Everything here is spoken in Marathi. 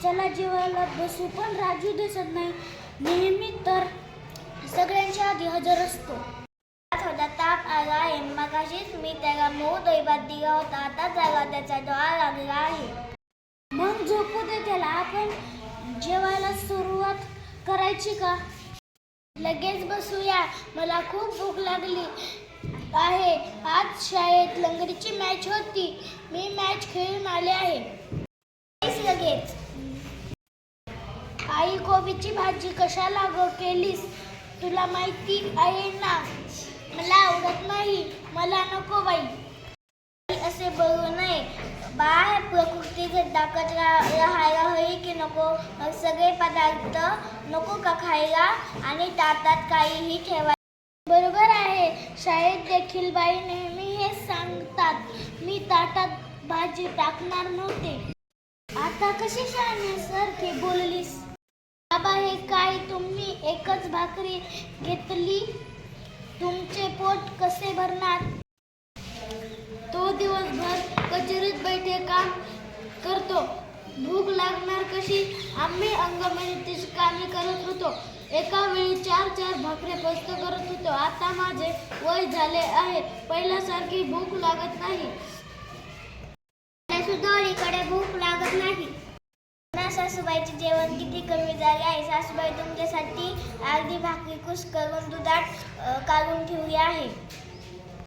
चला जेवायला बसू, पण राजू दिसत नाही. नेहमी तर सगळ्यांच्या आधी हजर असतो. थोडा ताप आला आहे. मगाशीच मी त्याला मऊ दही भात दिला होता. आता त्याला त्याचा डोळा लागला आहे. मग झोपू दे त्याला. आपण जेवायला सुरुवात करायची का? लगेच बसूया. मला खूप भूक लागली आहे. आज शाळेत लंगडीची मॅच होती. मी मॅच खेळून आले आहे. लगेच. आई, कोबीची भाजी कशाला गं केलीस? तुला माहिती आहे ना मला आवडत नाही. मला नको बाई. असे बोलू नये बाळ. प्रकृतीत दाखत राहायला हवी की नको? मग सगळे पदार्थ नको का खायला आणि ताटात काहीही ठेवायला? बरोबर आहे. शाळेत देखील बाई नेहमी हेच सांगतात. मी ताटात भाजी टाकणार नव्हते. आता कशी शाळेसारखी बोललीस? बाबा, हे काय तुम्ही एकच भाकरी घेतली? तुमचे पोट कसे भरणार? तो दिवसभर कचेरीत बैठे काम करतो. भूक लागणार कशी? आम्ही अंगमेहनतीची कामे करत होतो. एका वेळी 4 भाकरी पस्त करत होतो. आता माझे वय झाले आहे. पहिल्यासारखी भूक लागत नाही. सुद्धा भूक लागत नाही. सासूबाईचे जेवण किती कमी झाले आहे. सासूबाई तुमच्यासाठी अर्धी भाकरी कुस करून दुधात काढून ठेवली आहे.